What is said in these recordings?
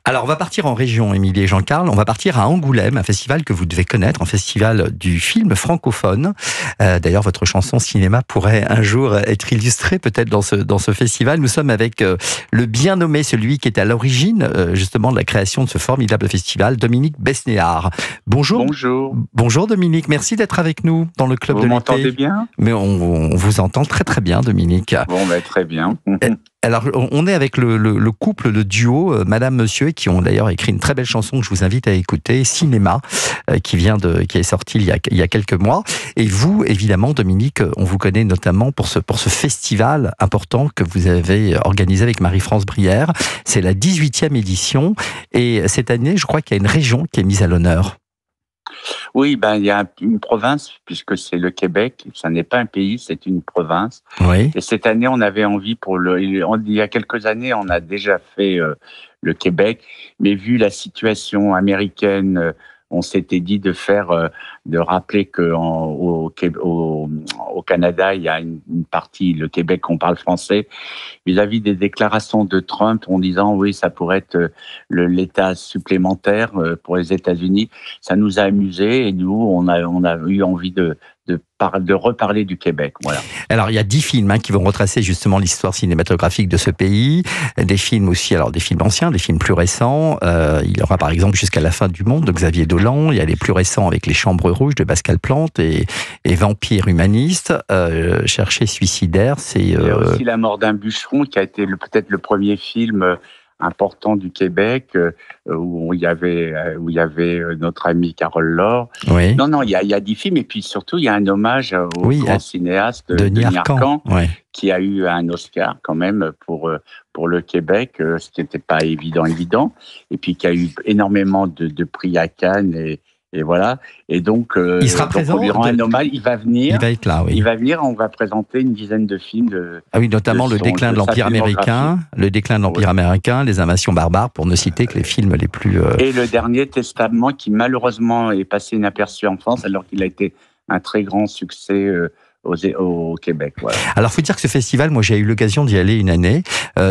Alors, on va partir en région, Émilie et Jean-Carl. On va partir à Angoulême, un festival que vous devez connaître, un festival du film francophone. D'ailleurs, votre chanson cinéma pourrait un jour être illustrée peut-être dans ce festival. Nous sommes avec le bien nommé, celui qui est à l'origine justement de la création de ce formidable festival, Dominique Besnéard. Bonjour. Bonjour. Bonjour Dominique, merci d'être avec nous dans le Club Vous de m'entendez l'été. bien? Mais on vous entend très très bien, Dominique. Bon, ben, très bien. Alors, on est avec le couple, le duo, Madame, Monsieur, qui ont d'ailleurs écrit une très belle chanson que je vous invite à écouter, Cinéma, qui est sortie il y a quelques mois. Et vous, évidemment, Dominique, on vous connaît notamment pour ce festival important que vous avez organisé avec Marie-France Brière. C'est la 18e édition. Et cette année, je crois qu'il y a une région qui est mise à l'honneur. Oui, ben, il y a une province, puisque c'est le Québec. Ça n'est pas un pays, c'est une province. Oui. Et cette année, on avait envie il y a quelques années, on a déjà fait le Québec. Mais vu la situation américaine, on s'était dit de rappeler qu'au Canada, il y a une partie, le Québec, on parle français, vis-à-vis des déclarations de Trump en disant oui, ça pourrait être l'État supplémentaire pour les États-Unis. Ça nous a amusés et nous, on a eu envie de reparler du Québec. Voilà. Alors, il y a 10 films qui vont retracer justement l'histoire cinématographique de ce pays. Des films aussi, alors des films anciens, des films plus récents. Il y aura par exemple Jusqu'à la fin du monde de Xavier Dolan. Il y a les plus récents avec Les Chambres rouges de Pascal Plante et Vampire humaniste. Chercher suicidaire, c'est... Il y a aussi La mort d'un bûcheron qui a été peut-être le premier film important du Québec où il y avait notre ami Carole Laure. Oui. Non, il y a 10 films et puis surtout il y a un hommage au grand cinéaste Denis Arcand, qui a eu un Oscar quand même pour le Québec, ce qui n'était pas évident, et puis qui a eu énormément de prix à Cannes et voilà. Et donc, il sera présent. On lui rend un hommage. Il va venir. Il va être là, oui. Il va venir. On va présenter une dizaine de films. Ah oui, notamment le déclin de l'Empire américain, américain, les invasions barbares, pour ne citer que les films les plus. Et le dernier, Testament, qui malheureusement est passé inaperçu en France, alors qu'il a été un très grand succès au Québec. Voilà. Alors, il faut dire que ce festival, moi j'ai eu l'occasion d'y aller une année.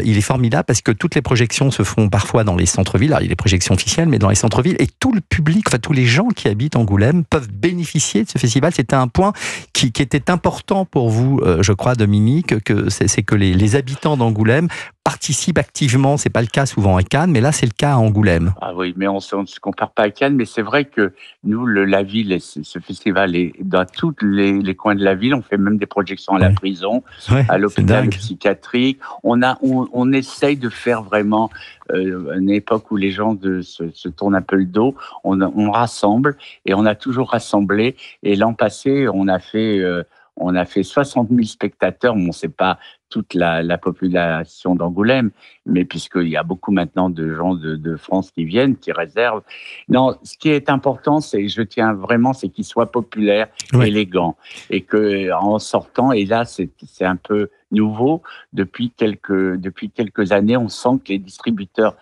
Il est formidable parce que toutes les projections se font parfois dans les centres-villes. Alors, il y a des projections officielles, mais dans les centres-villes. Et tout le public, enfin tous les gens qui habitent Angoulême peuvent bénéficier de ce festival. C'était un point qui était important pour vous, je crois, Dominique, c'est que les habitants d'Angoulême participent activement. C'est pas le cas souvent à Cannes, mais là c'est le cas à Angoulême. Ah oui, mais on ne se compare pas à Cannes, mais c'est vrai que nous, la ville, ce festival est dans tous les coins de la ville. On fait même des projections à la prison, à l'hôpital psychiatrique. On essaye de faire vraiment une époque où les gens se tournent un peu le dos. On rassemble et on a toujours rassemblé. Et l'an passé, on a fait 60 000 spectateurs. Bon, c'est pas toute la population d'Angoulême, mais puisqu'il y a beaucoup maintenant de gens de France qui viennent, qui réservent. Non, ce qui est important, c'est qu'il soit populaire, élégant, et que en sortant, et là c'est un peu nouveau, depuis quelques années, on sent que les distributeurs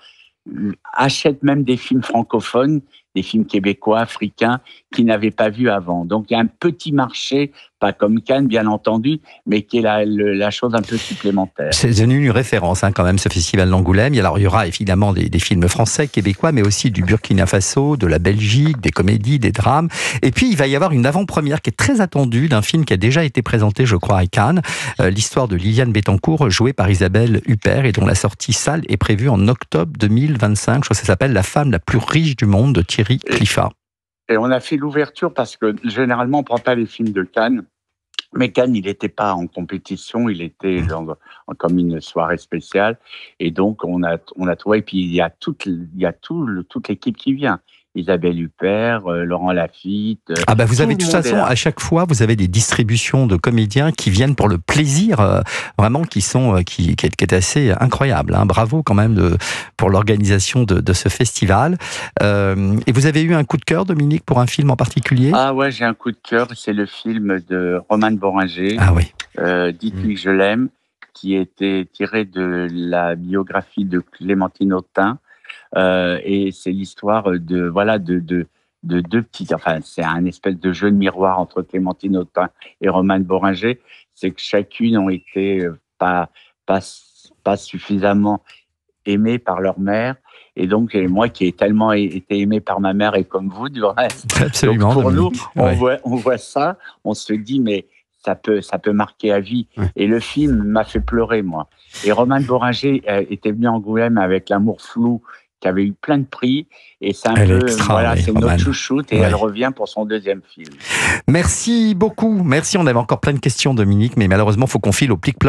achètent même des films francophones, des films québécois, africains, qu'ils n'avaient pas vus avant. Donc il y a un petit marché, pas comme Cannes bien entendu, mais qui est la chose un peu supplémentaire. C'est devenu une référence quand même, ce festival d'Angoulême. Alors il y aura évidemment des films français, québécois, mais aussi du Burkina Faso, de la Belgique, des comédies, des drames. Et puis il va y avoir une avant-première qui est très attendue d'un film qui a déjà été présenté, je crois, à Cannes, l'histoire de Liliane Bettencourt, jouée par Isabelle Huppert, et dont la sortie salle est prévue en octobre 2025. Je crois que ça s'appelle La femme la plus riche du monde de Thierry Cliffat. Et on a fait l'ouverture parce que généralement on ne prend pas les films de Cannes. Mais Cannes, il n'était pas en compétition, il était comme une soirée spéciale. Et donc, on a trouvé, et puis il y a toute l'équipe qui vient. Isabelle Huppert, Laurent Lafitte. Vous avez de toute façon, à chaque fois, vous avez des distributions de comédiens qui viennent pour le plaisir, vraiment, qui est assez incroyable. Bravo quand même pour l'organisation de ce festival. Et vous avez eu un coup de cœur, Dominique, pour un film en particulier? Ah ouais, j'ai un coup de cœur. C'est le film de Romane Boringer. Ah oui. Dites-lui que je l'aime, qui était tiré de la biographie de Clémentine Autain. Et c'est l'histoire de deux petites, enfin c'est un espèce de jeu de miroir entre Clémentine Autain et Romane Boringer. C'est que chacune ont été pas suffisamment aimées par leur mère, Et donc, moi qui ai tellement été aimé par ma mère et comme vous, du reste. Absolument. Donc pour Dominique. nous, on voit ça, on se dit, mais ça peut marquer à vie. Ouais. Et le film m'a fait pleurer, moi. Et Romane Beuranger était venue à Angoulême avec L'amour flou, qui avait eu plein de prix. Et c'est c'est notre chouchoute et elle revient pour son deuxième film. Merci beaucoup. Merci. On avait encore plein de questions, Dominique, mais malheureusement, il faut qu'on file au plic-ploc.